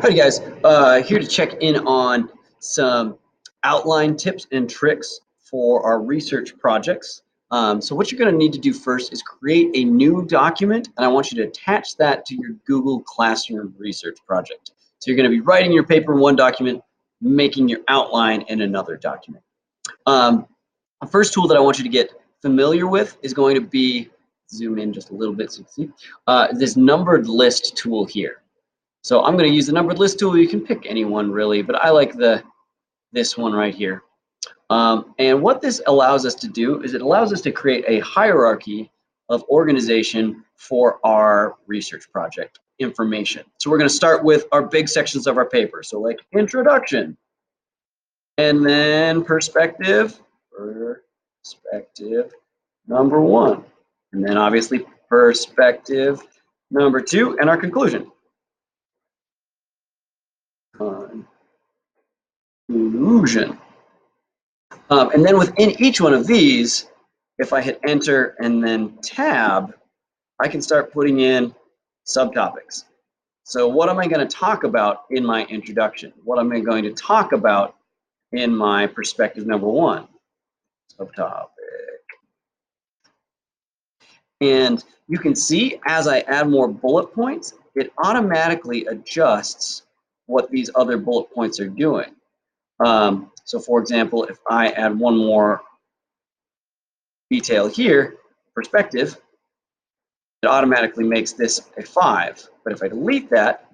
Alright guys, here to check in on some outline tips and tricks for our research projects. So what you're going to need to do first is create a new document, and I want you to attach that to your Google Classroom research project. So you're going to be writing your paper in one document, making your outline in another document. The first tool that I want you to get familiar with is going to be, zoom in just a little bit so you can see, this numbered list tool here. So I'm going to use the numbered list tool. You can pick any one really, but I like this one right here. And what this allows us to do is it allows us to create a hierarchy of organization for our research project information. So we're going to start with our big sections of our paper. So like introduction, and then perspective number 1, and then obviously perspective number 2, and our conclusion. And then within each one of these, if I hit enter and then tab, I can start putting in subtopics. So what am I going to talk about in my introduction? What am I going to talk about in my perspective number 1? Subtopic. And you can see as I add more bullet points, it automatically adjusts what these other bullet points are doing. So for example, if I add one more detail here, perspective, it automatically makes this a 5. But if I delete that,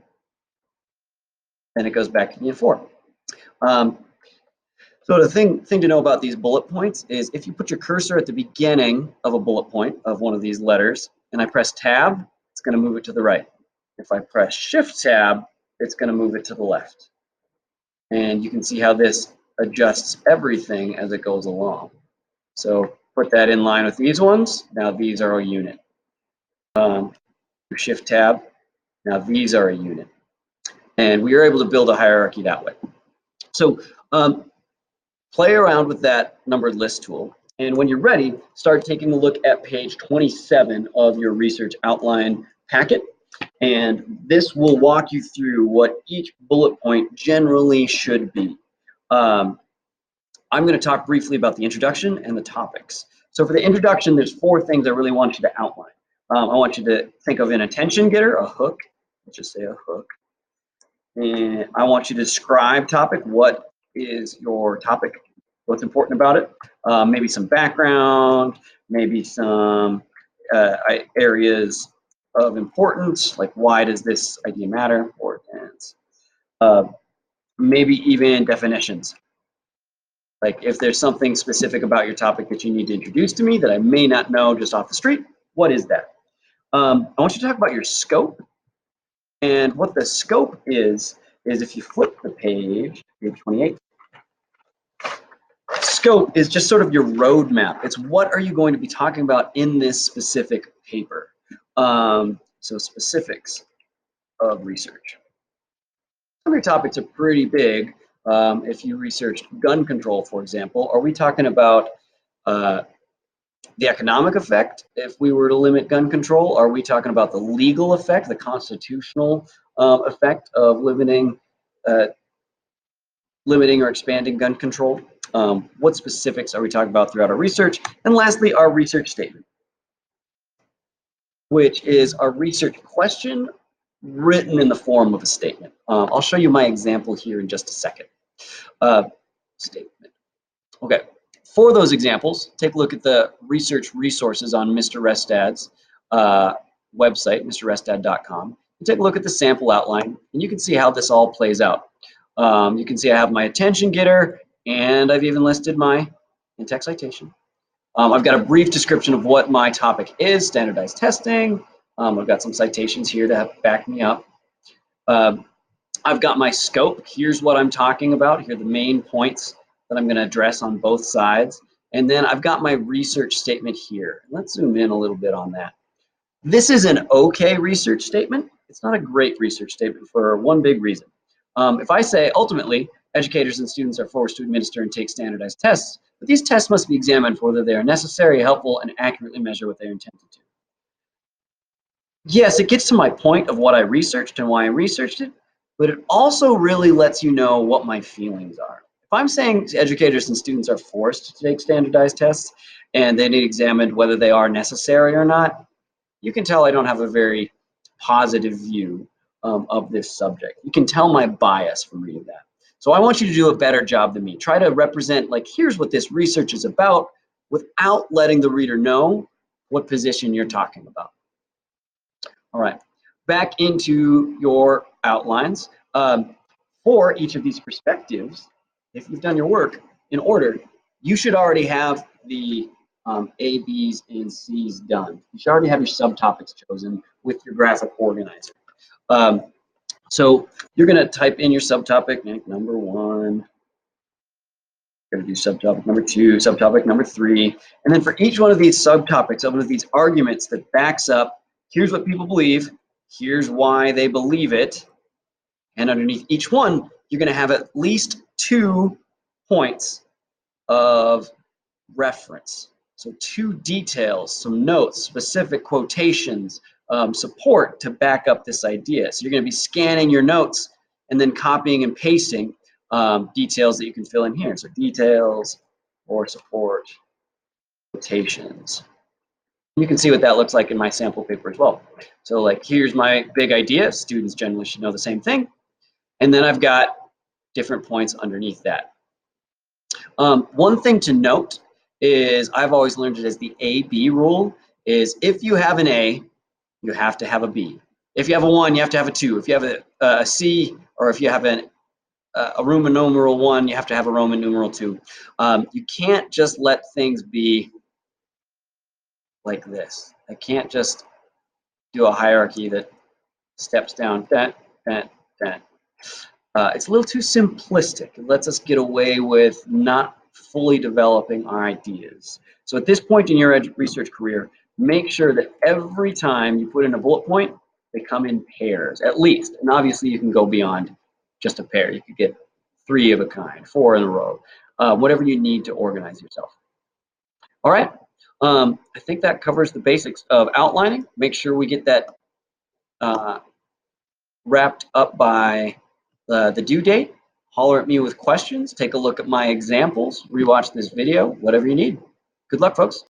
then it goes back to being 4. So the thing to know about these bullet points is if you put your cursor at the beginning of a bullet point of one of these letters, and I press tab, it's going to move it to the right. If I press shift tab, it's going to move it to the left. And you can see how this adjusts everything as it goes along. So put that in line with these ones. Now these are a unit. Shift tab. Now these are a unit. And we are able to build a hierarchy that way. So play around with that numbered list tool. And when you're ready, start taking a look at page 27 of your research outline packet. And this will walk you through what each bullet point generally should be. I'm going to talk briefly about the introduction and the topics. So for the introduction, there's 4 things I really want you to outline. I want you to think of an attention getter, a hook. Let's just say a hook. And I want you to describe topic. What is your topic? What's important about it? Maybe some background, maybe some areas of importance, like why does this idea matter? Importance. Maybe even definitions. Like if there's something specific about your topic that you need to introduce to me that I may not know just off the street, what is that? I want you to talk about your scope. And what the scope is if you flip the page 28, scope is just sort of your roadmap. It's what are you going to be talking about in this specific paper. So specifics of research. Some of your topics are pretty big. If you researched gun control, for example, are we talking about the economic effect if we were to limit gun control? Are we talking about the legal effect, the constitutional effect of limiting or expanding gun control? What specifics are we talking about throughout our research? And lastly, our research statement, which is a research question written in the form of a statement. I'll show you my example here in just a second. Statement. Okay, for those examples, take a look at the research resources on Mr. Restad's website, mrrestad.com. Take a look at the sample outline, and you can see how this all plays out. You can see I have my attention getter, and I've even listed my in-text citation. I've got a brief description of what my topic is, standardized testing. I've got some citations here to back me up. I've got my scope. Here's what I'm talking about. Here are the main points that I'm going to address on both sides. And then I've got my research statement here. Let's zoom in a little bit on that. This is an okay research statement. It's not a great research statement for one big reason. If I say, ultimately, educators and students are forced to administer and take standardized tests, but these tests must be examined for whether they are necessary, helpful, and accurately measure what they are intended to. Yes, it gets to my point of what I researched and why I researched it, but it also really lets you know what my feelings are. If I'm saying educators and students are forced to take standardized tests and they need examined whether they are necessary or not, you can tell I don't have a very positive view of this subject. You can tell my bias from reading that. So I want you to do a better job than me. Try to represent, like, here's what this research is about without letting the reader know what position you're talking about. All right, back into your outlines. For each of these perspectives, if you've done your work in order, you should already have the A, B's, and C's done. You should already have your subtopics chosen with your graphic organizer. So you're going to type in your subtopic, like number 1. You're going to do subtopic number 2, subtopic number 3. And then for each one of these subtopics, one of these arguments that backs up, here's what people believe, here's why they believe it. And underneath each one, you're going to have at least 2 points of reference. So 2 details, some notes, specific quotations, support to back up this idea. So you're going to be scanning your notes and then copying and pasting details that you can fill in here. So details or support, quotations. You can see what that looks like in my sample paper as well. So like, here's my big idea. Students generally should know the same thing. And then I've got different points underneath that. One thing to note is, I've always learned it as the A-B rule, is if you have an A, you have to have a B. If you have a 1, you have to have a 2. If you have a C, or if you have a Roman numeral 1, you have to have a Roman numeral 2. You can't just let things be like this. I can't just do a hierarchy that steps down, that. It's a little too simplistic. It lets us get away with not fully developing our ideas. So at this point in your research career, make sure that every time you put in a bullet point, they come in pairs, at least. And obviously you can go beyond just a pair. You could get 3 of a kind, 4 in a row, whatever you need to organize yourself. All right, I think that covers the basics of outlining. Make sure we get that wrapped up by the due date. Holler at me with questions, take a look at my examples, rewatch this video, whatever you need. Good luck, folks.